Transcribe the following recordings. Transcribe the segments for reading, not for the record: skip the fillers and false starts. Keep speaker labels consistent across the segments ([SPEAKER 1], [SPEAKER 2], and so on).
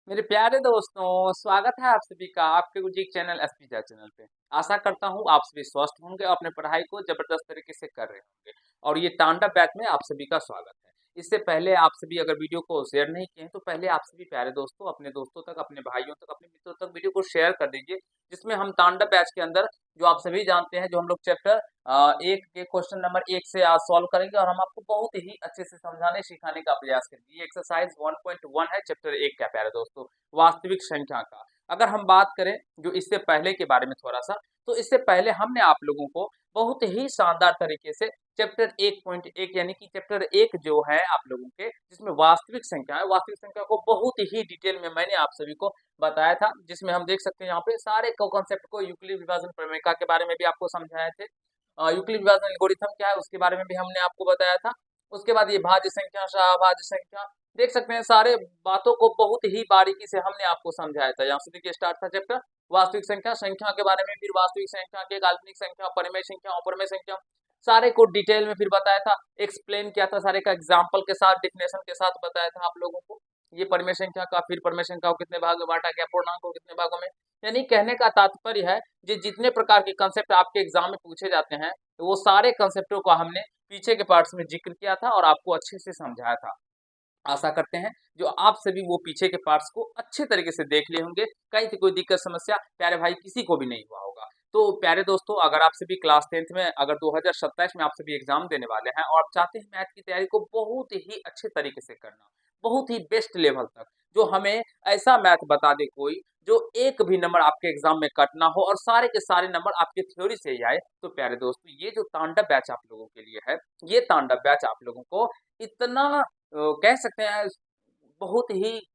[SPEAKER 1] मेरे प्यारे दोस्तों, स्वागत है आप सभी का आपके गुरुजी चैनल एसपीजा चैनल पे। आशा करता हूँ आप सभी स्वस्थ होंगे और अपने पढ़ाई को जबरदस्त तरीके से कर रहे होंगे। और ये तांडव बैच में आप सभी का स्वागत है। इससे पहले आप सभी अगर वीडियो को शेयर नहीं किए हैं तो पहले आप सभी प्यारे दोस्तों अपने दोस्तों तक, अपने भाइयों तक, अपने मित्रों तक वीडियो को शेयर कर दीजिए। जिसमें हम तांडव बैच के अंदर जो आप सभी जानते हैं, जो हम लोग चैप्टर एक के क्वेश्चन नंबर 1 से आज सॉल्व करेंगे और हम आपको बहुत ही अच्छे से समझाने सिखाने का प्रयास करेंगे। ये एक्सरसाइज 1.1 है चैप्टर 1 का प्यारे दोस्तों, वास्तविक संख्या का। अगर हम बात करें जो इससे पहले के बारे में थोड़ा सा, तो इससे पहले हमने आप लोगों को बहुत ही शानदार तरीके से चैप्टर 1.1 यानी कि चैप्टर 1 जो है आप लोगों के, जिसमें वास्तविक संख्या है, वास्तविक संख्या को बहुत ही डिटेल में मैंने आप सभी को बताया था। जिसमें हम देख सकते हैं यहाँ पे सारे कॉन्सेप्ट को, यूक्लिड विभाजन प्रमेय के बारे में भी आपको समझाए थे। यूक्लिड विभाजन एल्गोरिथम क्या है उसके बारे में भी हमने आपको बताया था। उसके बाद ये भाज्य संख्या, सहभाज्य संख्या, देख सकते हैं सारे बातों को बहुत ही बारीकी से हमने आपको समझाया था। यहाँ से देखिए स्टार्ट था चैप्टर वास्तविक संख्या, संख्या के बारे में, फिर वास्तविक संख्या के काल्पनिक संख्या, परिमेय संख्या, अपरिमेय संख्या, सारे को डिटेल में फिर बताया था, एक्सप्लेन किया था, सारे का एग्जाम्पल के साथ, डिफिनेशन के साथ बताया था आप लोगों को। ये परिमेय संख्या का, फिर परिमेय संख्या को कितने भाग में बांटा गया, पूर्णांक को कितने भागों में। यानी कहने का तात्पर्य है जो जितने प्रकार के कंसेप्ट आपके एग्जाम में पूछे जाते हैं, तो वो सारे कंसेप्टों को हमने पीछे के पार्ट्स में जिक्र किया था और आपको अच्छे से समझाया था। आशा करते हैं जो आप सभी वो पीछे के पार्ट्स को अच्छे तरीके से देख लिए होंगे, कहीं से कोई दिक्कत समस्या प्यारे भाई किसी को भी नहीं हुआ होगा। तो प्यारे दोस्तों, अगर आप सभी क्लास 10th में, अगर 2027 में आप सभी एग्जाम देने वाले हैं और आप चाहते हैं मैथ की तैयारी को बहुत ही अच्छे तरीके से करना, बहुत ही बेस्ट लेवल तक, जो हमें ऐसा मैथ बता दे कोई जो एक भी नंबर आपके एग्जाम में कट ना हो और सारे के सारे नंबर आपके थ्योरी से ही आए, तो प्यारे दोस्तों ये जो तांडव बैच आप लोगों के लिए है, ये तांडव बैच आप लोगों को इतना कह सकते हैं बहुत ही,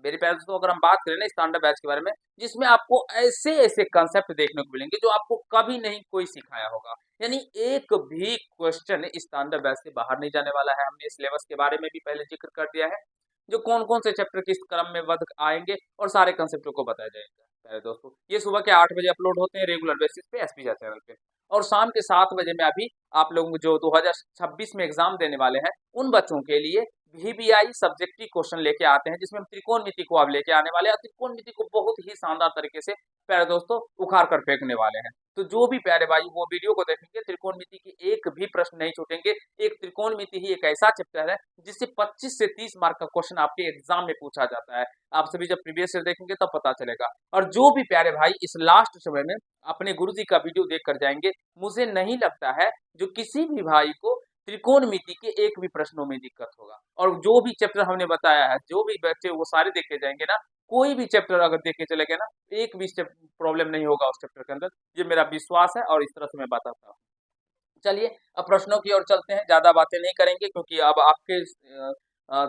[SPEAKER 1] मेरे प्यारे दोस्तों अगर हम बात करें ना इस तांडव बैच के बारे में, जिसमें आपको ऐसे-ऐसे कांसेप्ट देखने को मिलेंगे जो आपको कभी नहीं कोई सिखाया होगा। यानी एक भी क्वेश्चन इस तांडव बैच से बाहर नहीं जाने वाला है। हमने सिलेबस के बारे में भी पहले ज़िक्र कर दिया है, जो कौन-कौन से चैप्टर किस क्रम में वध आएँगे और सारे कांसेप्टों को बताया जाएगा। प्यारे दोस्तों, ये सुबह के 8 बजे अपलोड होते हैं रेगुलर बेसिस पे एसपीजा चैनल पे, और शाम के 7 बजे में अभी आप लोग जो 2026 में एग्जाम देने वाले हैं, उन बच्चों के लिए वीबीआई सब्जेक्टिव क्वेश्चन लेके आते हैं, जिसमें हम त्रिकोणमिति को अब लेके आने वाले हैं। त्रिकोणमिति को बहुत ही शानदार तरीके से प्यारे दोस्तों उखाड़ कर फेंकने वाले हैं। तो जो भी प्यारे भाई वो वीडियो को देखेंगे, त्रिकोणमिति की एक भी प्रश्न नहीं छूटेंगे। एक त्रिकोणमिति ही एक ऐसा चैप्टर है जिससे 25 से 30 मार्क का क्वेश्चन आपके एग्जाम में पूछा जाता है। आप सभी जब प्रीवियस ईयर देखेंगे तब पता चलेगा। और जो भी प्यारे भाई इस लास्ट समय में अपने गुरुजी का वीडियो देख कर जाएंगे, मुझे नहीं लगता है जो किसी भी भाई को त्रिकोणमिति के एक भी प्रश्नों में दिक्कत होगा। और जो भी चैप्टर हमने बताया है, जो भी बच्चे वो सारे देख के जाएंगे ना, कोई भी चैप्टर अगर देख के चले गए ना, एक भी प्रॉब्लम नहीं होगा उस चैप्टर के अंदर। ये मेरा विश्वास है और इस तरह से मैं बताता हूँ। चलिए अब प्रश्नों की ओर चलते हैं, ज्यादा बातें नहीं करेंगे क्योंकि अब आपके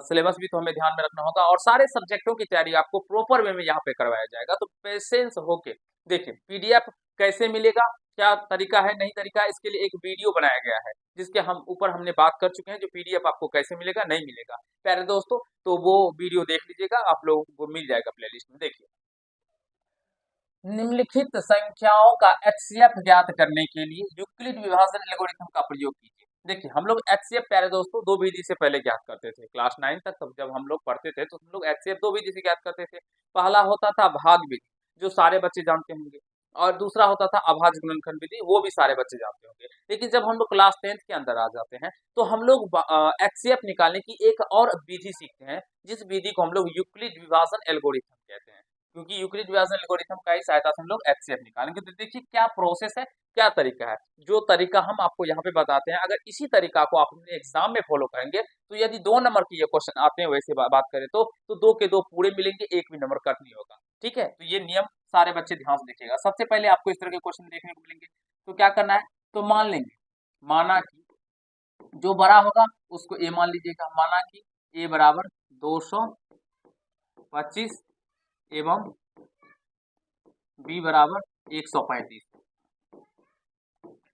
[SPEAKER 1] सिलेबस भी तो हमें ध्यान में रखना होगा और सारे सब्जेक्टों की तैयारी आपको प्रॉपर वे में यहाँ पे करवाया जाएगा। तो पेशेंस होके देखिए पीडीएफ कैसे मिलेगा, क्या तरीका है, नहीं तरीका है, इसके लिए एक वीडियो बनाया गया है जिसके हम ऊपर हमने बात कर चुके हैं। जो पीडीएफ आपको कैसे मिलेगा, नहीं मिलेगा प्यारे दोस्तों, तो वो वीडियो देख लीजिएगा, आप लोगों को मिल जाएगा प्लेलिस्ट में। देखिए, निम्नलिखित संख्याओं का एचसीएफ ज्ञात करने के लिए यूक्लिड विभाजन एल्गोरिथम का प्रयोग कीजिए। देखिए हम लोग एचसीएफ प्यारे दोस्तों दो विधि से पहले ज्ञात करते थे। क्लास 9 तक तब जब हम लोग पढ़ते थे तो हम लोग एचसीएफ दो विधि से ज्ञात करते थे। पहला होता था भाग विधि, जो सारे बच्चे जानते होंगे, और दूसरा होता था अभाज्य गुणनखंड विधि, वो भी सारे बच्चे जानते होंगे। लेकिन जब हम लोग क्लास 10th के अंदर आ जाते हैं तो हम लोग एचसीएफ निकालने की एक और विधि सीखते हैं, जिस विधि को हम लोग यूक्लिड विभाजन एल्गोरिथम कहते हैं। क्योंकि यूक्लिड विभाजन एल्गोरिथम का ही सहायता से हम लोग एचसीएफ निकालेंगे। तो देखिए क्या प्रोसेस है, क्या तरीका है। जो तरीका हम आपको यहाँ पे बताते हैं, अगर इसी तरीका को आप अपने एग्जाम में फॉलो करेंगे तो यदि 2 नंबर के ये क्वेश्चन आते हैं वैसे बात करें तो 2 के 2 पूरे मिलेंगे, एक भी नंबर कट नहीं होगा। ठीक है, तो ये नियम सारे बच्चे ध्यान से देखिएगा। सबसे पहले आपको इस तरह के क्वेश्चन देखने को मिलेंगे, तो क्या करना है, तो मान लेंगे, माना कि जो बड़ा होगा उसको ए मान लीजिएगा। माना कि ए बराबर 225 एवं बी बराबर 135।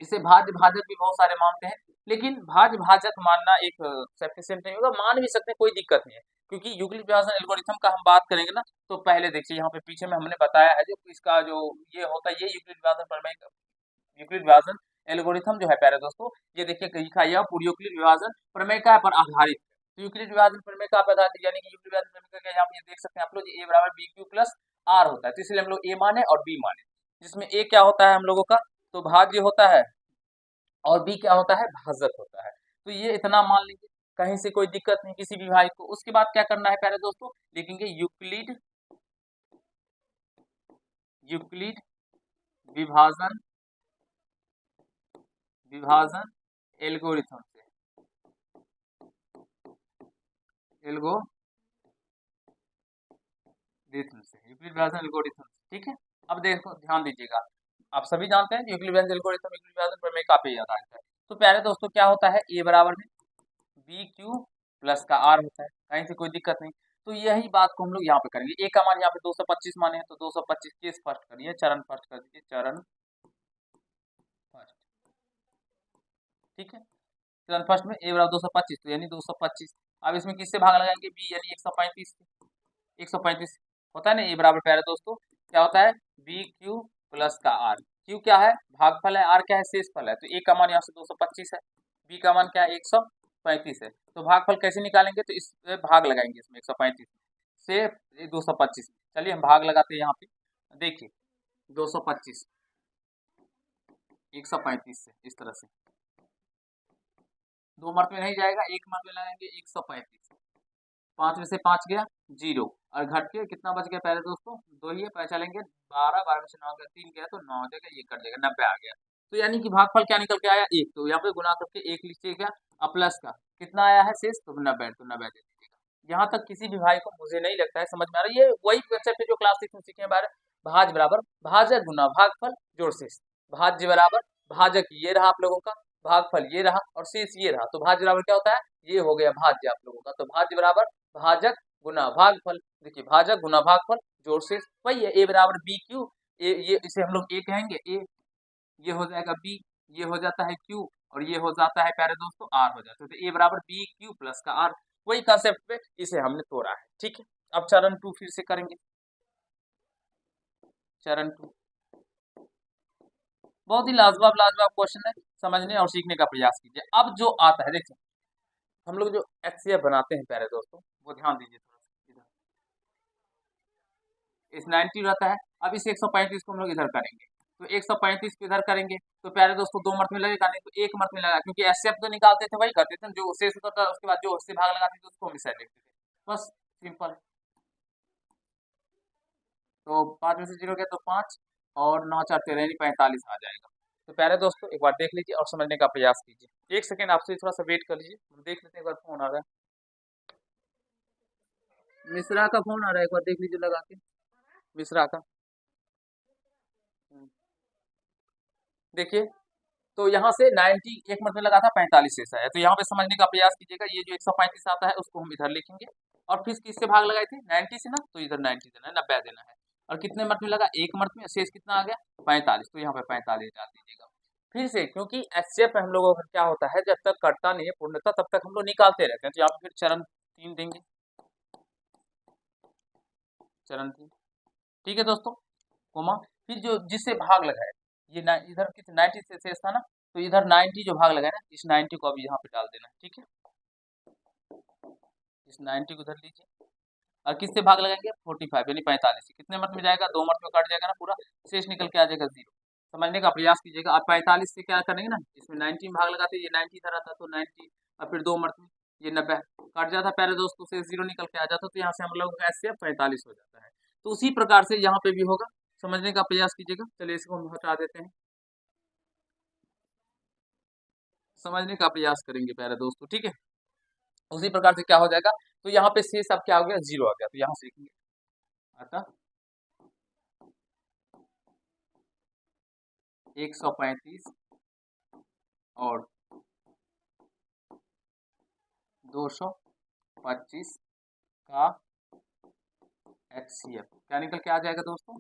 [SPEAKER 1] इसे भाज्य भाजक भी बहुत सारे मानते हैं, लेकिन भाज्य भाजक मानना एक सफिशिएंट नहीं होगा। मान भी सकते हैं, कोई दिक्कत नहीं है, क्योंकि यूक्लिड विभाजन एल्गोरिथम का हम बात करेंगे ना, तो पहले देखिए यहाँ पे पीछे में हमने बताया है जो इसका जो ये होता है, ये यूक्लिड विभाजन प्रमेय, यूक्लिड विभाजन एल्गोरिथम जो है प्यारे दोस्तों, ये देखिए लिखा है, यह पूर्ण यूक्लिड विभाजन प्रमेय का पर आधारित है। तो यूक्लिड विभाजन प्रमेय का आप बता दीजिए, यानी कि यूक्लिड विभाजन प्रमेय का क्या यहाँ पे देख सकते हैं आप लोग, ए बराबर बी क्यू प्लस आर होता है। तो इसलिए हम लोग ए माने और बी माने, जिसमें ए क्या होता है हम लोगों का, तो भाज्य होता है, और बी क्या होता है, भाजक होता है। तो ये इतना मान लीजिए, कहीं से कोई दिक्कत नहीं किसी भी भाई को। उसके बाद क्या करना है प्यारे दोस्तों, लिखेंगे यूक्लिड यूक्लिड विभाजन विभाजन एल्गोरिथम से, यूक्लिड विभाजन एल्गोरिथम से, ठीक है। अब देखो ध्यान दीजिएगा, आप सभी जानते हैं यूक्लिड विभाजन एल्गोरिथम यूक्लिड विभाजन प्रमेय काफी याद आता है। तो प्यारे दोस्तों क्या होता है, ए बराबर में बी क्यू प्लस का आर होता है, कहीं से कोई दिक्कत नहीं। तो यही बात को हम लोग यहाँ पे करेंगे। ए का मान यहाँ पे 225 माने हैं, तो 225 केस फर्स्ट करिए, चरण फर्स्ट कर दीजिए, चरण फर्स्ट, ठीक है। चरण फर्स्ट में ए बराबर 225, तो यानी 225। अब इसमें किससे भाग लगाएंगे, बी यानी 135 135 होता है ना। ए बराबर प्यारे दोस्तों क्या होता है, बी क्यू प्लस का आर। क्यू क्या है, भागफल है, आर क्या है, शेषफल है। तो ए का मान यहाँ से 225 है, बी का मान क्या है, 135 है। तो भागफल कैसे निकालेंगे, तो इस भाग लगाएंगे इसमें 135 से 225। चलिए हम भाग लगाते हैं यहाँ पे, देखिए 225 135 से, इस तरह से दो मर्त में नहीं जाएगा, एक मर्त में लगाएंगे 135, 5 में से 5 गया 0, और घट के कितना बच गया प्यारे दोस्तों, 2 ही है, पैसा लेंगे 12, 12 में से 9 गया, 3 गया तो 9 हो जाएगा, ये कट जाएगा, 90 आ गया। तो यानी कि भागफल क्या निकल के आया, 1। तो यहाँ पे गुना करके 1 लीजिएगा, और प्लस का कितना आया है शेष, तो 90, तो 90 दे दीजिएगा। यहाँ तक किसी भी भाई को मुझे नहीं लगता है समझ में आ रहा है। ये वही कंसेप्ट है जो क्लास 6 में सीखे हैं बारे, भाज बराबर भाजक गुना भागफल जोड़ शेष। भाज्य बराबर भाजक ये रहा आप लोगों का, भागफल ये रहा, और शेष ये रहा। तो भाज्य बराबर क्या होता है, ये हो गया भाज्य आप लोगों का। तो भाज्य बराबर भाजक गुना भागफल, देखिए भाजक गुना भागफल जोड़ शेष वही है। ए बराबर बी क्यू, ये इसे हम लोग ए कहेंगे, ए ये हो जाएगा बी, ये हो जाता है क्यू, और ये हो जाता है प्यारे दोस्तों आर हो जाता है। तो ए बराबर बी क्यू प्लस का आर, वही कंसेप्ट पे इसे हमने तोड़ा है, ठीक है। अब चरण 2 फिर से करेंगे, चरण 2 बहुत ही लाजवाब लाजवाब क्वेश्चन है, समझने और सीखने का प्रयास कीजिए। अब जो आता है देखिए, हम लोग जो एचसीएफ बनाते हैं प्यारे दोस्तों, वो ध्यान दीजिए थोड़ा सा, इधर इस 90 रहता है। अब इस 135 को हम लोग इधर करेंगे, तो 135 को इधर करेंगे, तो प्यारे दोस्तों 2 मर्त में लगेगा नहीं, तो 1 मर्त में लगा, क्योंकि एचसीएफ तो निकालते थे वही करते थे, जो शेष होता था उसके बाद जो उससे भाग लगाते थे उसको हम इस साइड लिखते थे, बस सिंपल। तो 5 में से 0 गया तो 5, और 9 4 13 यानी 45 आ जाएगा। तो प्यारे दोस्तों एक बार देख लीजिए और समझने का प्रयास कीजिए। एक सेकेंड आपसे थोड़ा सा वेट कर लीजिए, हम देख लेते हैं, एक बार फोन आ रहा है, मिश्रा का फोन आ रहा है, एक बार देख लीजिए लगा के, मिश्रा का। देखिए तो यहाँ से 90 एक मत में लगा था, 45 शेष आया। तो यहाँ पे समझने का प्रयास कीजिएगा, ये जो 135 आता है उसको हम इधर लिखेंगे, और फिर किससे भाग लगाए थे, 90 से ना, तो इधर 90 देना है, 90 देना है। और कितने मत में लगा, एक मत में, शेष कितना आ गया 45, तो यहाँ पे 45 डाल दीजिएगा फिर से, क्योंकि एचसीएफ हम लोगों का क्या होता है, जब तक कटता नहीं है पूर्णतः तब तक हम लोग निकालते रहते हैं। तो यहाँ पे फिर चरण 3 देंगे, चरण 3, ठीक है दोस्तों, कोमा। फिर जो जिससे भाग लगाए, ये इधर कितने 90 से शेष था ना, तो इधर 90 जो भाग लगाए ना, इस 90 को अभी यहाँ पे डाल देना है, ठीक है। इस 90 को इधर लीजिए, और किससे भाग लगाएंगे 45 यानी 45 से, कितने मत में जाएगा, 2 मत में कट जाएगा ना पूरा, शेष निकल के आ जाएगा 0। समझने का प्रयास कीजिएगा। अब 45 से क्या करेंगे ना, इसमें 90 में भाग लगाते, ये 90 इधर आता तो 90, और फिर 2 मत में ये 90 कट जाता प्यारे दोस्तों, से 0 निकल के आ जाता, तो यहाँ से हम लोग ऐसे 45 हो जाता है। तो उसी प्रकार से यहाँ पे भी होगा, समझने का प्रयास कीजिएगा। चलिए इसको हम हटा देते हैं, समझने का प्रयास करेंगे प्यारे दोस्तों, ठीक है। उसी प्रकार से क्या हो जाएगा, तो यहाँ पे शेष अब क्या हो गया, 0 आ गया, तो यहाँ से लिखेंगे अतः 135 और 225 का एचसीएफ क्या निकल के आ जाएगा दोस्तों,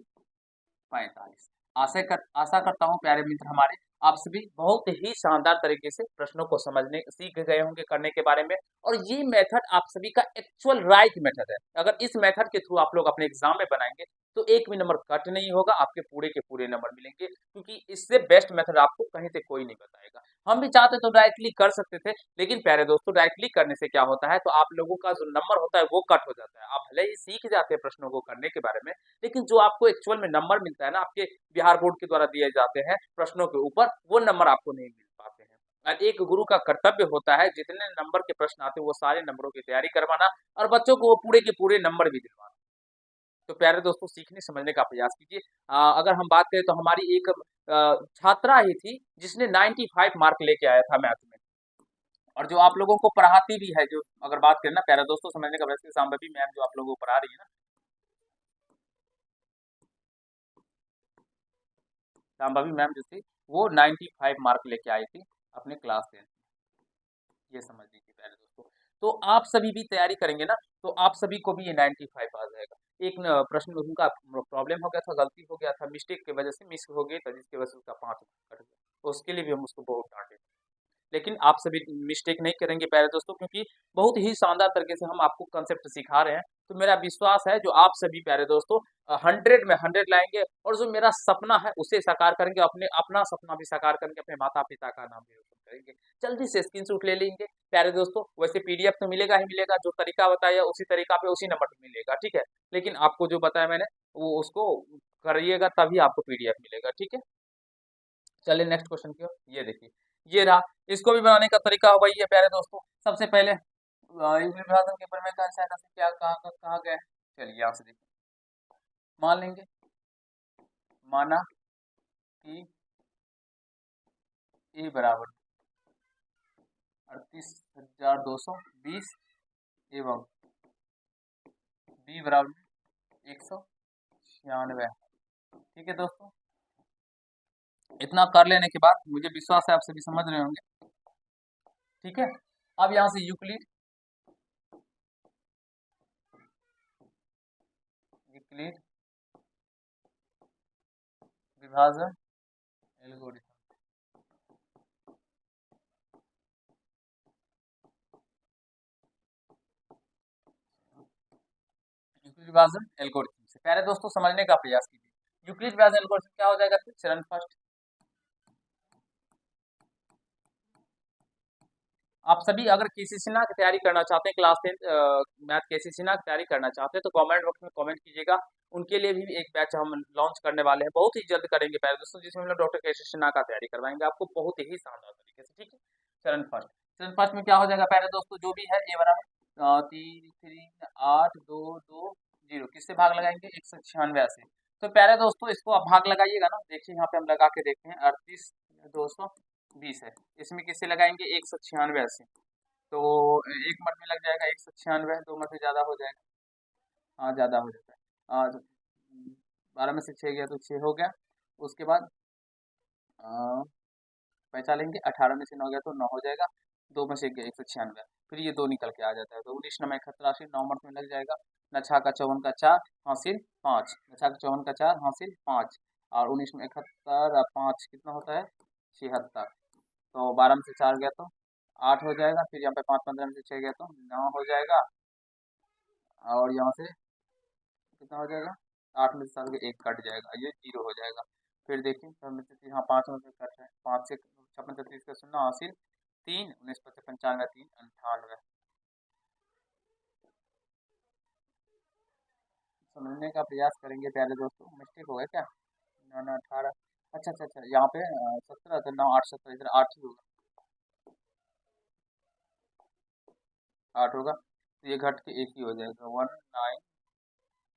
[SPEAKER 1] 45। आशा करता हूं प्यारे मित्र हमारे, आप सभी बहुत ही शानदार तरीके से प्रश्नों को समझने सीख गए होंगे करने के बारे में। और ये मेथड आप सभी का एक्चुअल राइट मेथड है। अगर इस मेथड के थ्रू आप लोग अपने एग्जाम में बनाएंगे तो एक भी नंबर कट नहीं होगा, आपके पूरे के पूरे नंबर मिलेंगे, क्योंकि इससे बेस्ट मेथड आपको कहीं से कोई नहीं बताएगा। हम भी चाहते तो डायरेक्टली कर सकते थे, लेकिन प्यारे दोस्तों डायरेक्टली करने से क्या होता है, तो आप लोगों का जो नंबर होता है वो कट हो जाता है। आप भले ही सीख जाते हैं प्रश्नों को करने के बारे में, लेकिन जो आपको एक्चुअल में नंबर मिलता है ना, आपके बिहार बोर्ड के द्वारा दिए जाते हैं प्रश्नों के ऊपर, वो नंबर आपको नहीं मिल पाते हैं। और एक गुरु का कर्तव्य होता है जितने नंबर के प्रश्न आते हैं वो सारे नंबरों की तैयारी करवाना, और बच्चों को वो पूरे के पूरे नंबर भी दिलवाना। तो प्यारे दोस्तों सीखने समझने का प्रयास कीजिए। अगर हम बात करें तो हमारी एक छात्रा ही थी जिसने 95 मार्क लेके आया था मैथ में, और जो आप लोगों को पढ़ाती भी है, जो अगर बात करें ना प्यारे दोस्तों समझने का प्रयास, सांबवी मैम जो आप लोगों को पढ़ा रही है ना, सांबवी मैम जो थी वो 95 मार्क लेके आई थी अपने क्लास 10, ये समझ लीजिए प्यारे दोस्तों। तो आप सभी भी तैयारी करेंगे ना, तो आप सभी को भी ये 95 आ जाएगा। एक प्रश्न में उनका प्रॉब्लम हो गया था, गलती हो गया था, मिस्टेक की वजह से मिस हो गई था, जिसकी वजह से उसका 5 कट गया, तो उसके लिए भी हम उसको बहुत डांटे। लेकिन आप सभी मिस्टेक नहीं करेंगे प्यारे दोस्तों, क्योंकि बहुत ही शानदार तरीके से हम आपको कंसेप्ट सिखा रहे हैं। तो मेरा विश्वास है जो आप सभी प्यारे दोस्तों 100 में 100 लाएंगे, और जो मेरा सपना है उसे साकार करेंगे, अपने अपना सपना भी साकार करेंगे, अपने माता पिता का नाम भी रोशन करेंगे। जल्दी से स्क्रीनशॉट ले लेंगे प्यारे दोस्तों। वैसे पीडीएफ तो मिलेगा ही मिलेगा, जो तरीका बताया उसी तरीका पे उसी नंबर पे मिलेगा, ठीक है। लेकिन आपको जो बताया मैंने वो उसको करिएगा, तभी आपको पीडीएफ मिलेगा, ठीक है। चलिए नेक्स्ट क्वेश्चन की ओर। ये देखिए, ये रहा। इसको भी बनाने का तरीका वही है प्यारे दोस्तों। सबसे पहले युग्म विभाजन के प्रमेय का सहायता से क्या कहा गया है। चलिए यहाँ से देखिए, मान लेंगे, माना कि ए बराबर 38,220 एवं बी बराबर 196। ठीक है दोस्तों, इतना कर लेने के बाद मुझे विश्वास है आप सभी समझ रहे होंगे, ठीक है। अब यहाँ से यूक्लिड यूक्लिड विभाजन एल्गोरिथम, यूक्लिड विभाजन एल्गोरिथम से पहले दोस्तों समझने का प्रयास कीजिए। यूक्लिड विभाजन एल्गोरिथम क्या हो जाएगा, फिर चरण फर्स्ट। आप सभी अगर केसी सिन्हा की तैयारी करना चाहते हैं, क्लास 10 मैथ केसी सिन्हा की तैयारी करना चाहते हैं, तो कमेंट बॉक्स में कमेंट कीजिएगा। उनके लिए भी एक बैच हम लॉन्च करने वाले हैं, बहुत ही जल्द करेंगे प्यारे दोस्तों, जिसमें हम लोग डॉक्टर केसी सिन्हा का तैयारी करवाएंगे आपको बहुत ही शानदार तरीके से, ठीक है। चरण फर्स्ट, चरण फर्स्ट में क्या हो जाएगा प्यारे दोस्तों, जो भी है ए बराबर 3,3,8,2,2,0 किससे भाग लगाएंगे, 196 से। तो प्यारे दोस्तों इसको आप भाग लगाइएगा ना, देखिए यहाँ पे हम लगा के देखते हैं, 38,220 है, इसमें किससे लगाएंगे, 196 से। तो एक मिनट में लग जाएगा 196, 2 मिनट से ज्यादा हो जाएगा, हाँ ज्यादा हो जाता है। 12 में से 6 गया तो 6 हो गया। उसके बाद पैसा लेंगे, 18 में से 9 गया तो 9 हो जाएगा, 2 में से 1 गया 196, फिर ये 2 निकल के आ जाता है, तो 19 9 71 80, 9 मिनट में लग जाएगा। नछा का 54 का 4 हासिल 5, नछा का 54 का 4 हासिल 5, और 19 में 71 और 5 कितना होता है, 76। तो 12 में से 4 गया तो 8 हो जाएगा, फिर यहाँ पे 5 15 में से 6 गया तो 9 हो जाएगा, और यहाँ से कितना हो जाएगा, 8 में से 7 गया 1 कट जाएगा, ये 0 हो जाएगा। फिर देखिए हाँ 5 में से कट है, 5 से 56 33 का 0 हासिल 3, 19 55 95 3 98। समझने का प्रयास करेंगे प्यारे दोस्तों, मिस्टेक हो गया क्या, 9 9 18, अच्छा अच्छा अच्छा, यहाँ पे 17 तो 9 8 17, इधर 8 ही होगा, 8 होगा, तो ये घट के एक ही हो जाएगा, 19,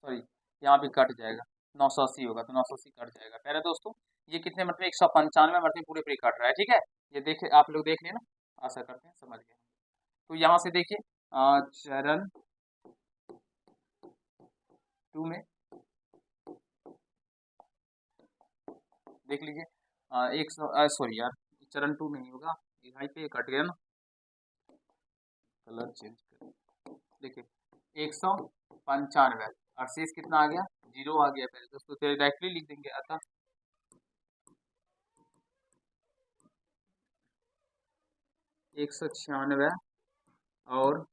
[SPEAKER 1] सॉरी यहाँ भी कट जाएगा, 980 होगा, तो 980 कट जाएगा प्यारे दोस्तों। ये कितने मतलब 195 मतलब पूरे पूरे कट रहा है, ठीक है। ये देखे आप लोग देख लिए ना, आशा करते हैं समझ गए। तो यहाँ से देखिए चरण 2 में देख लीजिए, एक सौ सॉरी यार, चरण 2 में नहीं होगा, यहाँ पे कट गया ना, कलर चेंज कर, देखिए 195 और शेष कितना आ गया, 0 आ गया पहले दोस्तों, तो डायरेक्टली लिख देंगे, अतः 196 और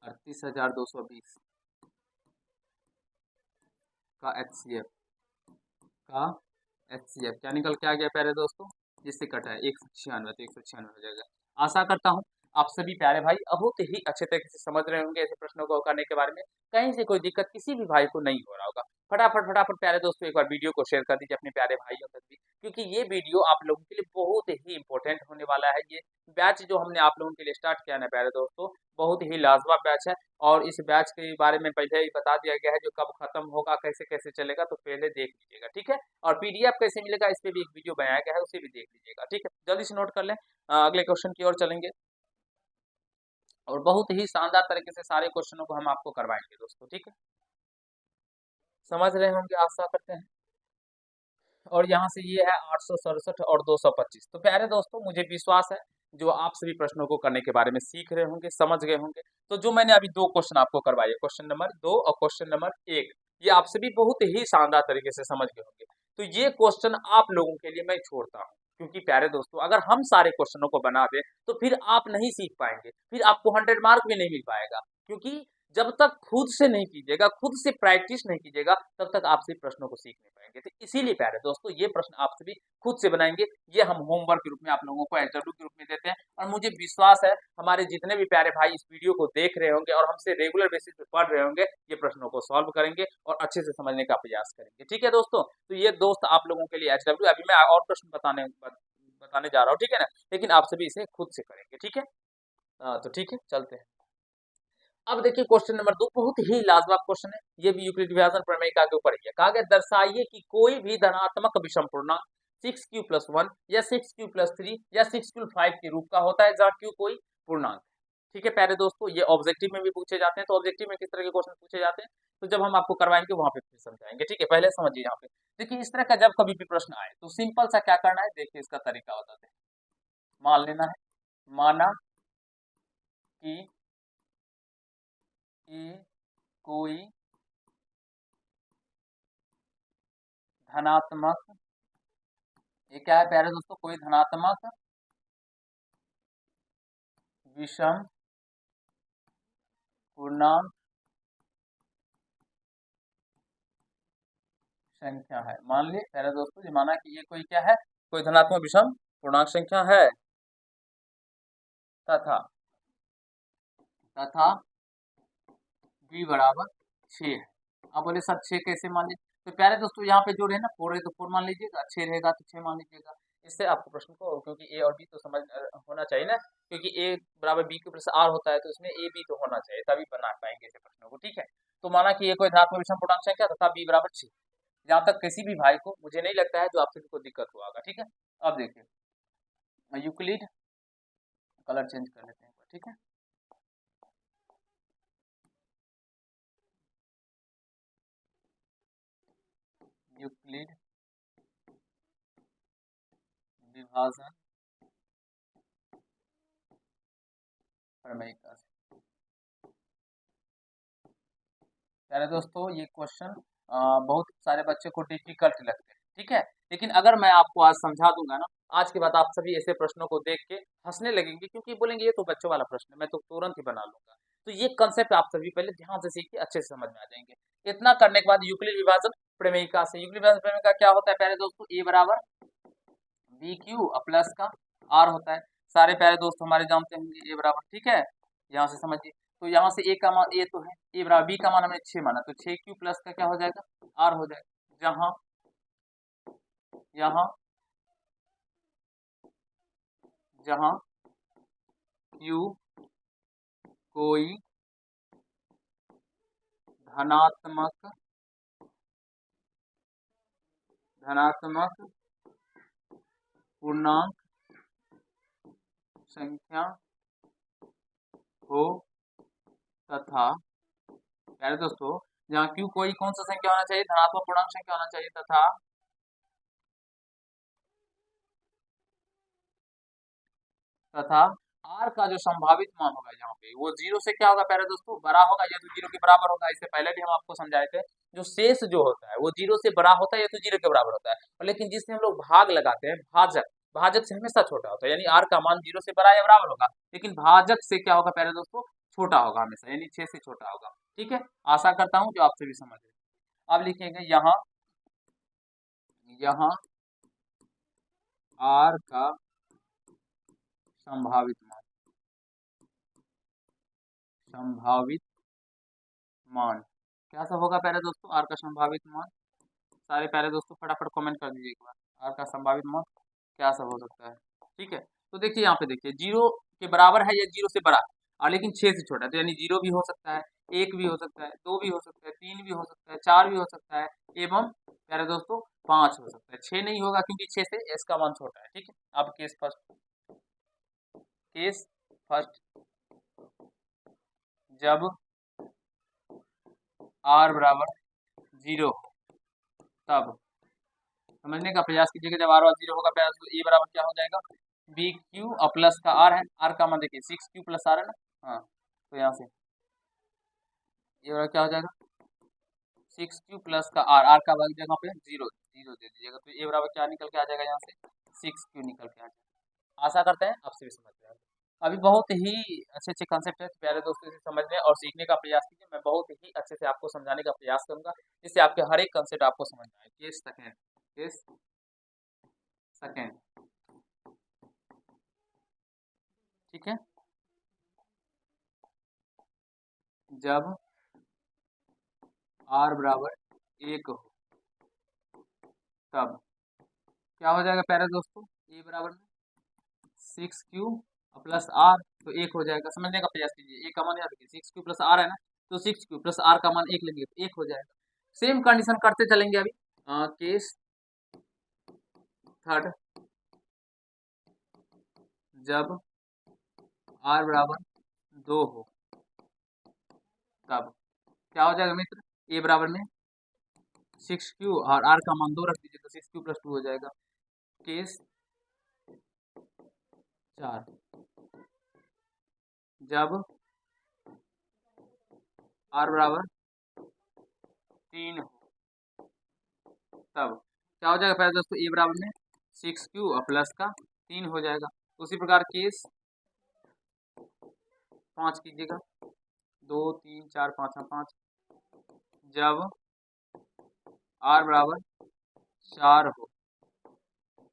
[SPEAKER 1] 38,220 का HCF का HCF क्या निकल के आ गया प्यारे दोस्तों, जिससे कटा है 196, तो 196 हो जाएगा। आशा करता हूँ आप सभी प्यारे भाई बहुत ही अच्छे तरीके से समझ रहे होंगे ऐसे प्रश्नों को करने के बारे में। कहीं से कोई दिक्कत किसी भी भाई को नहीं हो रहा होगा। फटाफट फटाफट प्यारे दोस्तों एक बार वीडियो को शेयर कर दीजिए अपने प्यारे भाइयों तक भी, क्योंकि ये वीडियो आप लोगों के लिए बहुत ही इंपॉर्टेंट होने वाला है। ये बैच जो हमने आप लोगों के लिए स्टार्ट किया ना प्यारे दोस्तों, बहुत ही लाजवाब बैच है। और इस बैच के बारे में पहले ही बता दिया गया है, जो कब खत्म होगा कैसे कैसे चलेगा, तो पहले देख लीजिएगा, ठीक है। और पीडीएफ कैसे मिलेगा इस पे भी एक वीडियो बनाया गया है, उसे भी देख लीजिएगा, ठीक है। जल्दी से नोट कर लें, अगले क्वेश्चन की ओर चलेंगे और बहुत ही शानदार तरीके से सारे क्वेश्चनों को हम आपको करवाएंगे दोस्तों, ठीक है। समझ रहे होंगे आशा करते हैं। और यहाँ से ये है 867 और 225। तो प्यारे दोस्तों मुझे विश्वास है जो आप सभी प्रश्नों को करने के बारे में सीख रहे होंगे, समझ गए होंगे। तो जो मैंने अभी दो क्वेश्चन आपको करवाए, क्वेश्चन नंबर 2 और क्वेश्चन नंबर 1, ये आप सभी बहुत ही शानदार तरीके से समझ गए होंगे। तो ये क्वेश्चन आप लोगों के लिए मैं छोड़ता हूँ, क्योंकि प्यारे दोस्तों अगर हम सारे क्वेश्चनों को बना दें तो फिर आप नहीं सीख पाएंगे, फिर आपको 100 मार्क भी नहीं मिल पाएगा। क्योंकि जब तक खुद से नहीं कीजिएगा, खुद से प्रैक्टिस नहीं कीजिएगा, तब तक आप सभी प्रश्नों को सीख नहीं पाएंगे। तो इसीलिए प्यारे दोस्तों ये प्रश्न आप सभी खुद से बनाएंगे, ये हम होमवर्क के रूप में आप लोगों को एचडब्ल्यू के रूप में देते हैं। और मुझे विश्वास है हमारे जितने भी प्यारे भाई इस वीडियो को देख रहे होंगे और हमसे रेगुलर बेसिस पे पढ़ रहे होंगे, ये प्रश्नों को सॉल्व करेंगे और अच्छे से समझने का प्रयास करेंगे, ठीक है दोस्तों। तो ये दोस्त आप लोगों के लिए एचडब्ल्यू, अभी मैं और प्रश्न बताने जा रहा हूँ, ठीक है ना, लेकिन आप सभी इसे खुद से करेंगे, ठीक है। तो ठीक है चलते हैं। अब देखिए क्वेश्चन नंबर 2 बहुत ही लाजवाब क्वेश्चन है, ये भी यूक्लिड विभाजन प्रमेय के ऊपर है। कहा गया दर्शाइए कि कोई भी धनात्मक विषम पूर्णांक 6q+1 या 6q+3 या 6q5 के रूप का होता है, जहाँ q कोई पूर्णांक है, ठीक है प्यारे दोस्तों। ये ऑब्जेक्टिव में भी पूछे जाते हैं, तो ऑब्जेक्टिव में किस तरह के क्वेश्चन पूछे जाते हैं तो जब हम आपको करवाएंगे वहां पे फिर समझाएंगे, ठीक है। पहले समझिए यहाँ पे देखिए, इस तरह का जब कभी भी प्रश्न आए तो सिंपल सा क्या करना है, देखिए इसका तरीका बताते हैं। मान लेना है, माना कि ए कोई धनात्मक, ये क्या है प्यारे दोस्तों, कोई धनात्मक विषम पूर्णांक संख्या है। मान ली प्यारे दोस्तों ये माना कि ये कोई क्या है, कोई धनात्मक विषम पूर्णांक संख्या है, तथा तथा b बराबर 6 है। अब बोले सर 6 कैसे मान लीजिए, तो प्यारे दोस्तों यहाँ पे जो रहे ना 4 है तो 4 मान लीजिएगा, 6 रहेगा तो 6 मान लीजिएगा। इससे आपको प्रश्न को, क्योंकि ए और बी तो समझ होना चाहिए ना, क्योंकि ए बराबर बी के ऊपर से आर होता है, तो इसमें ए बी तो होना चाहिए, तभी बना पाएंगे ऐसे प्रश्नों को, ठीक है। तो माना कि ये कोई धनात्मक विषम पूर्णांक संख्या तथा बी बराबर 6। जहाँ तक किसी भी भाई को मुझे नहीं लगता है जो आप सभी को दिक्कत हुआ होगा, ठीक है। अब देखिए यूक्लिड, कलर चेंज कर लेते हैं, ठीक है। यूक्लिड विभाजन प्रमेय का, प्यारे दोस्तों ये क्वेश्चन बहुत सारे बच्चे को डिफिकल्ट लगते हैं, ठीक है। लेकिन अगर मैं आपको आज समझा दूंगा ना, आज के बाद आप सभी ऐसे प्रश्नों को देख के हंसने लगेंगे, क्योंकि बोलेंगे ये तो बच्चों वाला प्रश्न है, मैं तो तुरंत ही बना लूंगा। तो ये कंसेप्ट आप सभी पहले ध्यान से सीखिए, अच्छे से समझ में आ जाएंगे। इतना करने के बाद यूक्लिड विभाजन प्रमेयिका से, यूक्लिड विभाजन प्रमेयिका क्या होता है प्यारे दोस्तों, ए बराबर बी क्यू प्लस का आर होता है। सारे प्यारे दोस्त हमारे जानते होंगे ए बराबर, ठीक है, यहाँ से समझिए। तो यहाँ से ए का मान, ए तो है, ए बराबर बी का मान हमने 6 माना, तो 6q प्लस का क्या हो जाएगा, आर हो जाएगा। जहां यहाँ जहां q कोई धनात्मक धनात्मक पूर्णांक संख्या हो, तथा प्यारे दोस्तों जहाँ q कोई कौन सा संख्या होना चाहिए, धनात्मक पूर्णांक संख्या होना चाहिए, तथा r का जो संभावित मान होगा यहाँ पे वो 0 से क्या होगा प्यारे दोस्तों, बड़ा होगा या तो 0 के बराबर होगा। इससे पहले भी हम आपको समझाए थे, जो शेष जो होता है वो 0 से बड़ा होता है या तो 0 के बराबर होता है, और लेकिन जिससे हम लोग भाग लगाते हैं, भाजक, भाजक से हमेशा छोटा होता है, यानी r का मान 0 से बड़ा या बराबर होगा, लेकिन भाजक से क्या होगा प्यारे दोस्तों, छोटा होगा हमेशा, यानी 6 से छोटा होगा, ठीक है। आशा करता हूँ जो आप सभी समझ रहे। अब लिखेंगे यहाँ आर का संभावित मान क्या सब होगा प्यारे दोस्तों? आर का संभावित मान, सारे प्यारे दोस्तों फटाफट कमेंट कर दीजिए एक बार, आर का संभावित मान क्या सब हो सकता है। ठीक है, तो देखिए यहाँ पे देखिए, जीरो के बराबर है या जीरो से बड़ा और लेकिन 6 से छोटा, तो यानी जीरो भी हो सकता है, एक भी हो सकता है, दो भी हो सकता है, तीन भी हो सकता है, चार भी हो सकता है, एवं प्यारे दोस्तों 5 हो सकता है। 6 नहीं होगा क्योंकि 6 से एस का मान छोटा है। ठीक है, अब केस फर्स्ट जब आर बराबर 0 हो तब समझने का प्रयास कीजिएगा। जब आर 0 होगा प्रयास, तो ए बराबर क्या हो जाएगा, बी क्यू और प्लस का आर है, आर का मान देखिए 6 क्यू प्लस आर है ना। हाँ, तो यहाँ से ये बराबर क्या हो जाएगा, 6 क्यू प्लस का आर, आर का जगह पे जीरो जीरो दे दीजिएगा, तो ए बराबर क्या निकल के आ जाएगा, यहाँ से 6 क्यू निकल के आ जाएगा। आशा करते हैं आपसे भी समझ रहे हैं। अभी बहुत ही अच्छे अच्छे कंसेप्ट है, प्यारे दोस्तों इसे समझने और सीखने का प्रयास कीजिए। मैं बहुत ही अच्छे से आपको समझाने का प्रयास करूंगा, जिससे आपके हर एक कंसेप्ट आपको समझ में आए। केस सेकेंड, ठीक है, जब आर बराबर 1 हो तब क्या हो जाएगा प्यारे दोस्तों, ए बराबर में 6 क्यू प्लस आर, तो 1 हो जाएगा। समझने का प्रयास कीजिए, ए का मान याद रखिए 6 क्यू प्लस आर है ना, तो 6 क्यू प्लस आर का मान 1 लेंगे तो 1 हो जाएगा। सेम कंडीशन करते चलेंगे अभी। केस थर्ड जब आर बराबर 2 हो तब क्या हो जाएगा मित्र, ए बराबर में 6 क्यू और आर का मान 2 रख दीजिए, तो 6 क्यू प्लस 2 हो जाएगा। केस 4 जब आर बराबर 3 हो तब क्या हो जाएगा पहले दोस्तों, ए बराबर में 6 क्यू और प्लस का 3 हो जाएगा। उसी प्रकार केस 5 कीजिएगा, 2 3 4 5 5 जब आर बराबर 4 हो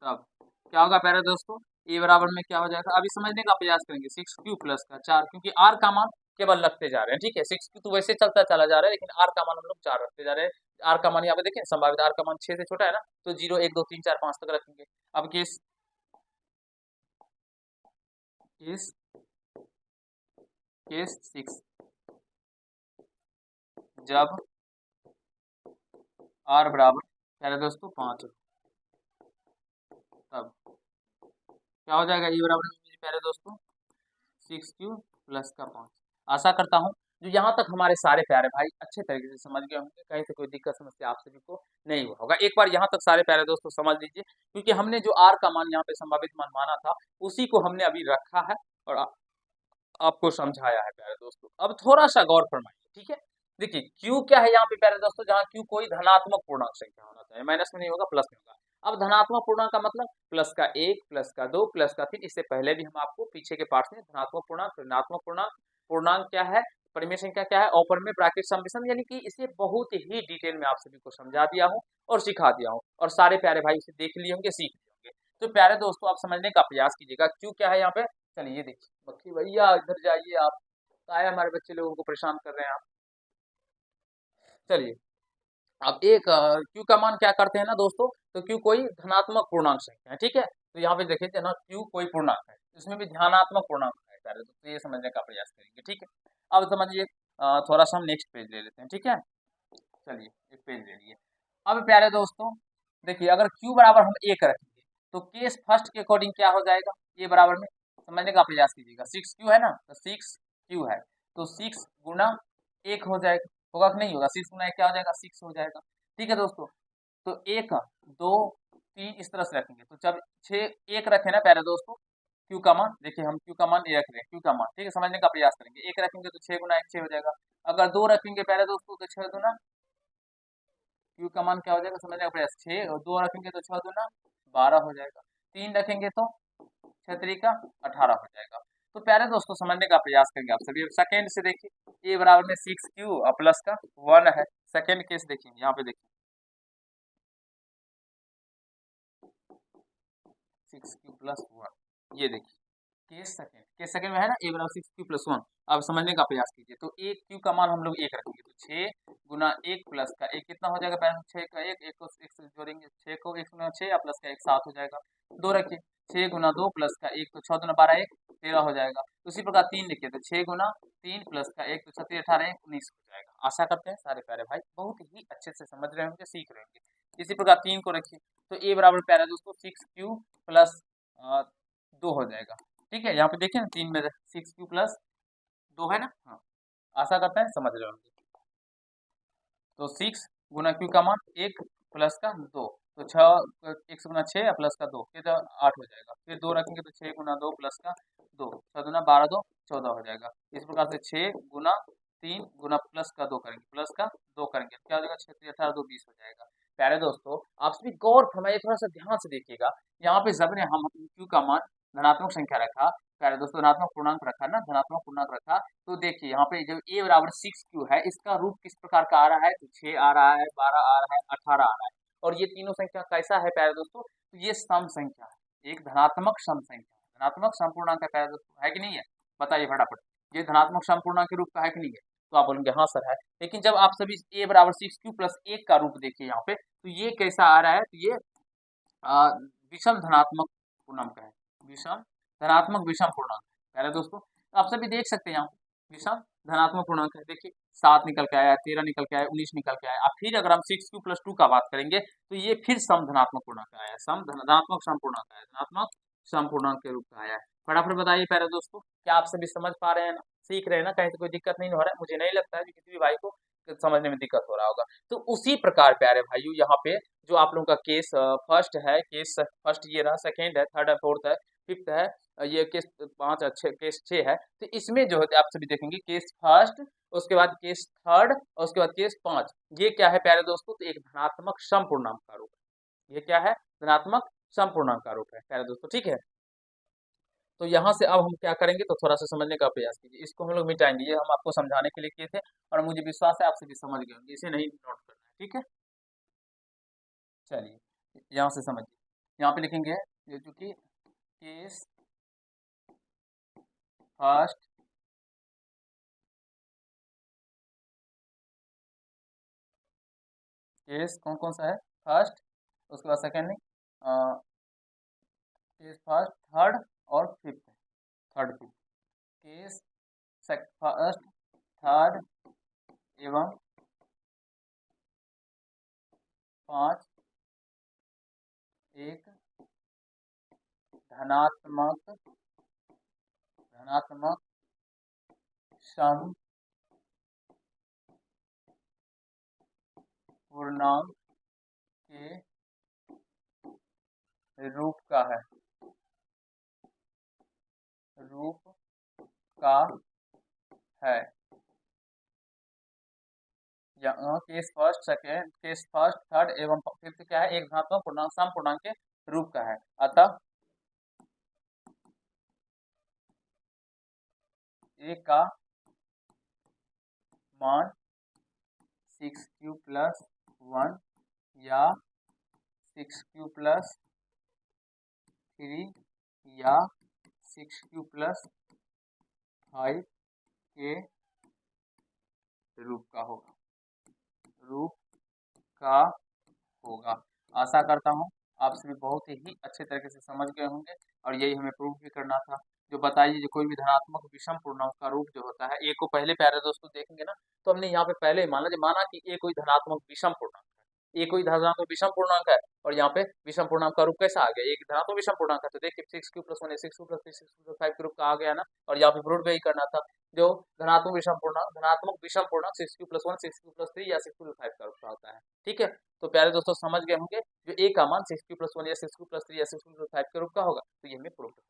[SPEAKER 1] तब क्या होगा प्यारे दोस्तों, ए बराबर में क्या हो जाएगा, अभी समझने का प्रयास करेंगे। 6 क्यू प्लस का 4, क्योंकि आर का मान केवल रखते जा रहे हैं। ठीक है, 6 क्यू तो वैसे चलता चला जा रहा है, लेकिन आर का मान हम लोग 4 रखते जा रहे हैं। आर का मान यहाँ पे देखें, संभावित आर का मान 6 से छोटा है ना, तो 0 1 2 3 4 5 तक रखेंगे। अब केस केस केस 6 जब आर बराबर प्यारे दोस्तों 5 हो तब क्या हो जाएगा, ए बराबर में मेरे प्यारे दोस्तों 6 क्यू प्लस का 5। आशा करता हूँ जो यहाँ तक हमारे सारे प्यारे भाई अच्छे तरीके से समझ गए होंगे, कहीं से कोई दिक्कत समस्या आप सभी को नहीं हुआ होगा। एक बार यहाँ तक सारे प्यारे दोस्तों समझ लीजिए, क्योंकि हमने जो आर का मान यहाँ पे संभावित मान माना था, उसी को हमने अभी रखा है और आपको समझाया है प्यारे दोस्तों। अब थोड़ा सा गौर फरमाइए। ठीक है, देखिए क्यू क्या है यहाँ पे प्यारे दोस्तों, जहाँ क्यू कोई धनात्मक पूर्णांक संख्या होना चाहिए, माइनस में नहीं होगा, प्लस में होगा। अब धनात्मक पूर्णांक का मतलब प्लस का 1 प्लस का 2 प्लस का 3, इससे पहले भी हम आपको पीछे के पार्ट में धनात्मक पूर्णांक ऋणात्मक पूर्णांक, पूर्णांक क्या है, परिमेय संख्या क्या है, और में ब्रैकेट सम विषम, यानी कि इसे बहुत ही डिटेल में आप सभी को समझा दिया हूँ और सिखा दिया हूँ, और सारे प्यारे भाई इसे देख लिए होंगे, सीख लिए होंगे। तो प्यारे दोस्तों आप समझने का प्रयास कीजिएगा क्यू क्या है यहाँ पे। चलिए देखिए, बक्की भैया इधर जाइए आप, आए हमारे बच्चे लोगों को परेशान कर रहे हैं आप। चलिए, अब एक क्यू का मान क्या करते हैं ना दोस्तों, तो क्यू कोई धनात्मक पूर्णांक संख्या है। ठीक है, तो यहाँ पे देखिए ना, क्यू कोई पूर्णांक है, इसमें भी धनात्मक पूर्णांक है सारे, तो ये समझने का प्रयास करेंगे। ठीक है, अब समझिए, थोड़ा सा हम नेक्स्ट पेज ले लेते हैं। ठीक है, चलिए एक पेज ले लिए। अब प्यारे दोस्तों देखिए, अगर क्यू बराबर हम 1 रखेंगे तो केस फर्स्ट के अकॉर्डिंग क्या हो जाएगा, ए बराबर में समझने का प्रयास कीजिएगा। 6 क्यू है ना, तो 6 क्यू है, तो 6 गुना 1 हो जाएगा, होगा कि नहीं होगा, 6 गुना 1 क्या हो जाएगा, 6 हो जाएगा। ठीक है दोस्तों, तो 1 2 3 इस तरह से रखेंगे, तो जब 6 1 रखे ना प्यारे दोस्तों, क्यू का मान देखिए, हम क्यू का मान ये रख रहे हैं, क्यू का मान। ठीक है, समझने का प्रयास करेंगे। 1 रखेंगे तो 6 गुना 1 6 हो जाएगा। अगर 2 रखेंगे प्यारे दोस्तों तो 6 दूना, क्यू का मान क्या हो जाएगा, समझने का प्रयास, 6 और 2 रखेंगे तो 6 दूना 12 हो जाएगा। 3 रखेंगे तो 6 3 18 हो जाएगा। तो प्यारे दोस्तों समझने का प्रयास करेंगे आप सभी। सेकेंड से देखिए, ए बराबर में 6 क्यू और प्लस का 1 है, सेकेंड केस देखिए, यहाँ पे देखिए 6q+1, ये देखिए केस सेकंड में है ना a बराबर 6q+1। अब समझने का प्रयास कीजिए, तो एक q का मान हम लोग एक रखेंगे, तो 6 गुना 1 प्लस का एक कितना हो जाएगा, पहले 6 का एक को एक से जोड़ेंगे, 6 को 1 गुना 6 प्लस का एक 7 हो जाएगा। 2 रखिए, 6 गुना 2 प्लस का एक, तो 6 दुना 12 1 13 हो जाएगा। उसी प्रकार 3 लिखिए, तो 6 गुना 3 प्लस का एक, तो 36 18 1 19 हो जाएगा। आशा करते हैं सारे प्यारे भाई बहुत ही अच्छे से समझ रहे होंगे, सीख रहे होंगे। इसी प्रकार 3 को रखिए, तो a बराबर प्यारा दोस्तों 6q+2 हो जाएगा। ठीक है, यहाँ पे देखिए ना 3 में 6q+2 है ना। हाँ, आशा करता है समझ रहे होंगे। तो 6 गुना q का मान 1 प्लस का 2, तो 6 1 गुना 6 प्लस का 2, ये तो 8 हो जाएगा। फिर 2 रखेंगे, तो 6 गुना 2 प्लस का 2, 6 दुना 12 2 14 हो जाएगा। इस प्रकार से 6 गुना 3 गुना प्लस का 2 करेंगे, प्लस का 2 करेंगे, क्या हो जाएगा, 6 3 18 2 20 हो जाएगा। प्यारे दोस्तों आप सभी गौर फरमाइए, थोड़ा सा ध्यान से देखिएगा। यहाँ पे जब ने हम q का मान धनात्मक संख्या रखा, प्यारे दोस्तों धनात्मक पूर्णांक रखा ना, धनात्मक पूर्णांक रखा, तो देखिए यहाँ पे जब a बराबर 6q है, इसका रूप किस प्रकार का आ रहा है, तो 6 आ रहा है, 12 आ रहा है, 18 आ रहा है। और ये तीनों संख्या कैसा है प्यारे दोस्तों, तो ये सम संख्या है, एक धनात्मक सम संख्या है, धनात्मक सम पूर्णांक है प्यारे दोस्तों, है कि नहीं है, बताइए फटाफट। ये धनात्मक सम पूर्णांक के रूप का है कि नहीं है, तो आप बोलेंगे हाँ सर है। लेकिन जब आप सभी a बराबर 6q+1 का रूप देखिए यहाँ पे, तो ये कैसा आ रहा है, तो ये विषम धनात्मक पूर्णांक है, विषम धनात्मक विषम पूर्णांक है प्यारे दोस्तों। आप सभी देख सकते हैं यहाँ विषम धनात्मक पूर्णांक है, देखिए 7 निकल के आया, 13 निकल के आया, 19 निकल के आया। अब फिर अगर हम 6q+2 का बात करेंगे, तो ये फिर सम धनात्मक पूर्णांक आया है, सम धनात्मक सम पूर्णांक आया है, धनात्मक सम पूर्णांक के रूप में आया है। फटाफट बताइए प्यारे दोस्तों, क्या आप सभी समझ पा रहे हैं ना, सीख रहे हैं ना, कहीं से कोई दिक्कत नहीं हो रहा है, मुझे नहीं लगता है कि किसी भी भाई को समझने में दिक्कत हो रहा होगा। तो उसी प्रकार प्यारे भाइयों यहाँ पे जो आप लोगों का केस फर्स्ट है, केस फर्स्ट ये रहा, सेकेंड है, थर्ड है, फोर्थ है, फिफ्थ है, ये केस 5 अच्छे, केस 6 है। तो इसमें जो है आप सभी देखेंगे केस फर्स्ट, उसके बाद केस थर्ड और उसके बाद केस 5, ये क्या है प्यारे दोस्तों, तो एक धनात्मक सम पूर्णांक का रूप है। ये क्या है, धनात्मक सम पूर्णांक का रूप है प्यारे दोस्तों, ठीक है। तो यहाँ से अब हम क्या करेंगे, तो थोड़ा सा समझने का प्रयास कीजिए, इसको हम लोग मिटाएंगे, ये हम आपको समझाने के लिए किए थे और मुझे विश्वास है आप सभी समझ गए होंगे, इसे नहीं नोट करना है, ठीक है। चलिए यहाँ से समझिए, यहाँ पे लिखेंगे ये चूंकि केस फर्स्ट, केस कौन कौन सा है, फर्स्ट, उसके बाद सेकेंड नहीं, केस फर्स्ट, थर्ड और fifth, third fifth, case first, third एवं 5 एक धनात्मक धनात्मक सम पूर्णांक के रूप का है, रूप का है। यहाँ case first, second, case first, third एवं फिफ्थ क्या है, एक धनात्मक पूर्णांक सम पूर्णांक के रूप का है। अतः ए का मान 6q+1 या 6q+3 या 6q+5 के रूप का होगा, रूप का होगा। आशा करता हूँ आप सभी बहुत ही अच्छे तरीके से समझ गए होंगे और यही हमें प्रूव भी करना था। जो बताइए, जो कोई भी धनात्मक विषम पूर्णांक का रूप जो होता है, ए को पहले प्यारे दोस्तों देखेंगे ना, तो हमने यहाँ पे पहले ही माना कि ए कोई धनात्मक विषम पूर्णांक है, ए कोई धनात्मक विषम पूर्णांक है, और यहाँ पे विषम पूर्णांक का रूप कैसा आ गया, एक धनात्मक विषम पूर्णांक है, तो देखिए 6q+1 6q+3 6q+5 के रूप का आ गया ना। और यहाँ पे प्रूव भी करना था, जो धनात्मक विषम पूर्णांक 6q+1 6q+3 या 6q+5 का रूप का होता है, ठीक है। तो प्यारे दोस्तों समझ गए होंगे, जो ए का मान 6q+1 या 6q+3 या 6q+5 के रूप का होगा, तो ये हमें प्रूव हो गया।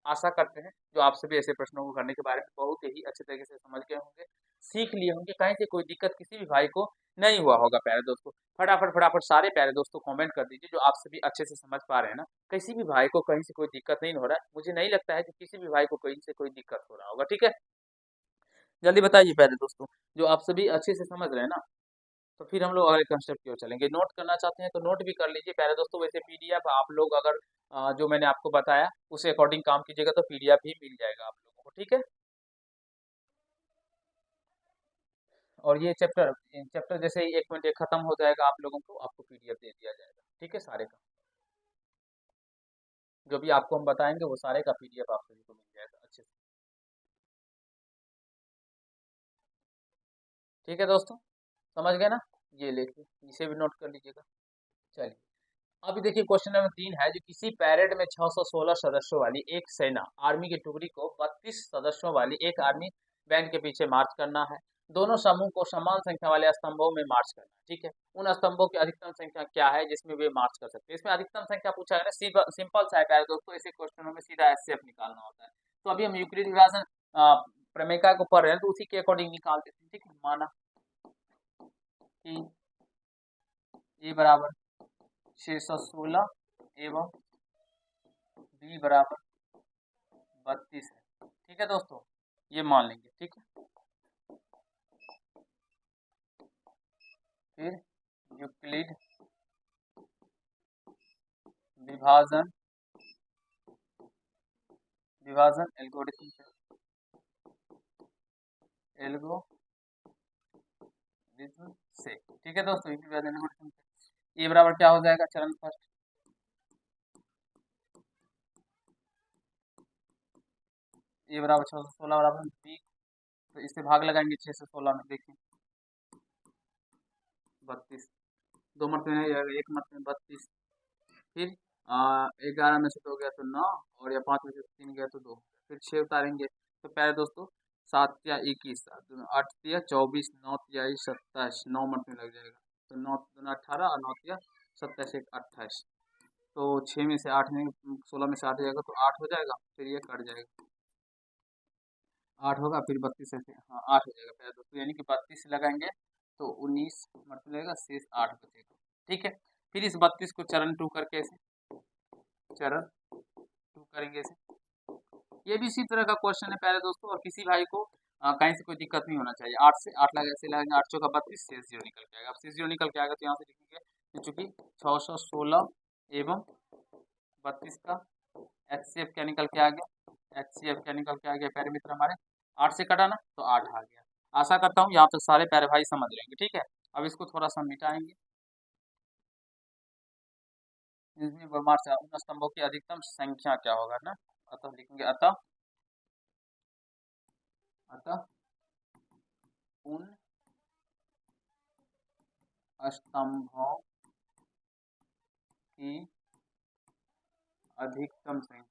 [SPEAKER 1] आशा करते हैं जो आप सभी ऐसे प्रश्नों को करने के बारे में बहुत ही अच्छे तरीके से समझ गए होंगे, सीख लिए होंगे, कहीं से कोई दिक्कत किसी भी भाई को नहीं हुआ होगा प्यारे दोस्तों। फटाफट फटाफट सारे प्यारे दोस्तों कमेंट कर दीजिए जो आप सभी अच्छे से समझ पा रहे हैं ना, किसी भी भाई को कहीं से कोई दिक्कत नहीं हो रहा है, मुझे नहीं लगता है कि किसी भी भाई को कहीं से कोई दिक्कत हो रहा होगा, ठीक है। जल्दी बताइए प्यारे दोस्तों, जो आप सभी अच्छे से समझ रहे हैं ना। तो फिर हम लोग अगले कंसेप्ट की ओर चलेंगे। नोट करना चाहते हैं तो नोट भी कर लीजिए प्यारे दोस्तों। वैसे पीडीएफ आप लोग अगर जो मैंने आपको बताया उसे अकॉर्डिंग काम कीजिएगा तो पीडीएफ भी मिल जाएगा आप लोगों को, ठीक है। और ये चैप्टर चैप्टर जैसे ही 1 मिनट खत्म हो जाएगा आप लोगों को, आपको पीडीएफ दे दिया जाएगा, ठीक है। सारे का जो भी आपको हम बताएंगे वो सारे का पीडीएफ आप सभी को मिल जाएगा अच्छे से, ठीक है दोस्तों। समझ गए ना। ये लेके इसे भी नोट कर लीजिएगा। चलिए अभी देखिए क्वेश्चन नंबर 3 है, जो किसी पैरेड में 616 सदस्यों वाली एक सेना आर्मी की टुकड़ी को 32 सदस्यों वाली एक आर्मी बैंड के पीछे मार्च करना है। दोनों समूह को समान संख्या वाले स्तंभों में मार्च करना है, ठीक है। उन स्तंभों की अधिकतम संख्या क्या है जिसमें वे मार्च कर सकते हैं। इसमें अधिकतम संख्या पूछा है ना, सिंपल सा है प्यारे दोस्तों। ऐसे क्वेश्चनों में सीधा एचसीएफ निकालना होता है। तो अभी हम यूक्लिड विभाजन प्रमेय को पढ़ रहे हैं तो उसी के अकॉर्डिंग निकाल देते हैं, ठीक है। माना कि ए बराबर 616 एवं बी बराबर 32 है, ठीक है दोस्तों। ये मान लेंगे, ठीक है। फिर यूक्लिड विभाजन विभाजन एल्गोरिथम से, ठीक है दोस्तों। विभाजन एल्गोरिथम से ए बराबर क्या हो जाएगा, चरण फर्स्ट ए बराबर 616 बराबर बी, तो इससे भाग लगाएंगे 6 से 16 में, देखिए 32, 2 मरते हैं या 1 मरते हैं 32। फिर 11 में से 2 गया तो 9, और या 5 में से 3 गया तो 2, फिर 6 उतारेंगे तो प्यारे दोस्तों 7 या 21, 8 या 24, 9 या 27, 9 मरने लग जाएगा तो 9 दूना 18 और 9 या 27 एक 28। तो 6 में से 8 में 16 में से 8 जाएगा तो 8 हो जाएगा, फिर ये कट जाएगा 8 होगा, फिर 32 ऐसे, हाँ 8 हो जाएगा प्यारे दोस्तों। यानी कि 32 से लगाएंगे तो 19 मरते लगेगा, शेष 8 बचेगा, ठीक है। फिर इस 32 को चरण 2 करके ऐसे चरण 2 करेंगे ऐसे। ये भी इसी तरह का क्वेश्चन है प्यारे दोस्तों, और किसी भाई को कहीं से कोई दिक्कत नहीं होना चाहिए। 8 से 8 लगा ऐसे लगाएंगे, 8 चौका 32, शेष 0 निकल के आएगा। अब शेष 0 निकल के आएगा तो यहाँ से लिखेंगे चूंकि 616 एवं 32 का एचसीएफ क्या निकल के आ गया, एचसीएफ क्या निकल के आ गया प्यारे मित्र हमारे, 8 से कटा ना तो 8 आ गया। आशा करता हूँ यहाँ तक सारे प्यारे भाई समझ लेंगे, ठीक है। अब इसको थोड़ा सा मिटाएंगे। इसमें मार्च उन स्तंभों की अधिकतम संख्या क्या होगा ना, अतः लिखेंगे अतः उन स्तंभों की अधिकतम संख्या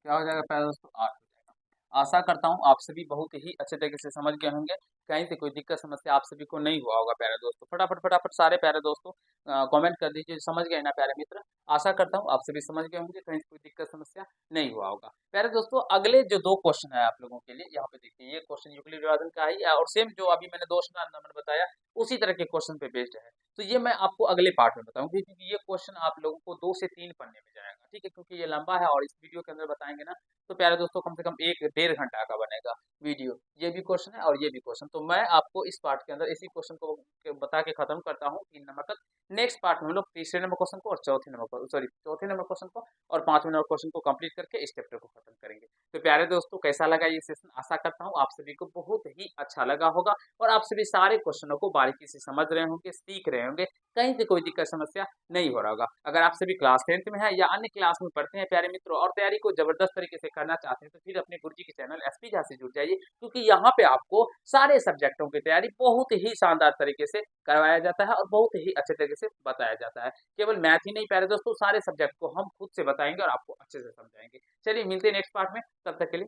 [SPEAKER 1] क्या हो जाएगा पहले दोस्तों, 8 हो जाएगा। आशा करता हूँ आप सभी बहुत ही अच्छे तरीके से समझ गए होंगे। कहीं से कोई दिक्कत समस्या आप सभी को नहीं हुआ होगा प्यारे दोस्तों। फटाफट फटाफट सारे प्यारे दोस्तों कमेंट कर दीजिए, समझ गए ना प्यारे मित्र। आशा करता हूँ आप सभी समझ गए होंगे, कहीं से कोई दिक्कत समस्या नहीं हुआ होगा। प्यारे दोस्तों अगले जो 2 क्वेश्चन है आप लोगों के लिए, यहाँ पे देखिए ये क्वेश्चन यूक्लिड विभाजन का ही है, और सेम जो अभी मैंने 2 नंबर बताया उसी तरह के क्वेश्चन पे बेस्ड है। तो ये मैं आपको अगले पार्ट में बताऊंगी, क्योंकि ये क्वेश्चन आप लोगों को 2 से 3 पढ़ने में जाएगा, ठीक है। क्योंकि ये लंबा है और इस वीडियो के अंदर बताएंगे ना तो प्यारे दोस्तों कम से कम 1 डेढ़ घंटा का बनेगा वीडियो। ये भी क्वेश्चन है और ये भी क्वेश्चन, तो मैं आपको इस पार्ट के अंदर इसी क्वेश्चन को बता के खत्म करता हूँ 3 नंबर तक। नेक्स्ट पार्ट में हम लोग तीसरे नंबर क्वेश्चन को और चौथे नंबर क्वेश्चन को और 5वें नंबर क्वेश्चन को कंप्लीट करके इस चैप्टर को खत्म करेंगे। तो प्यारे दोस्तों कैसा लगा ये सेशन, आशा करता हूँ आप सभी को बहुत ही अच्छा लगा होगा, और आप सभी सारे क्वेश्चनों को बारीकी से समझ रहे होंगे, सीख रहे होंगे, कहीं से कोई दिक्कत समस्या नहीं हो रहा होगा। अगर आप सभी क्लास 10th में है या अन्य क्लास में पढ़ते हैं प्यारे मित्रों, और तैयारी को जबरदस्त तरीके से करना चाहते हैं, तो फिर अपने गुरुजी के चैनल एसपी झा से जुड़ जाइए, क्योंकि यहाँ पे आपको सारे सब्जेक्टों की तैयारी बहुत ही शानदार तरीके से करवाया जाता है और बहुत ही अच्छे तरीके से बताया जाता है। केवल मैथ ही नहीं प्यारे दोस्तों, सारे सब्जेक्ट को हम खुद से बताएंगे और आपको अच्छे से समझाएंगे। चलिए मिलते हैं नेक्स्ट पार्ट में, तब तक के लिए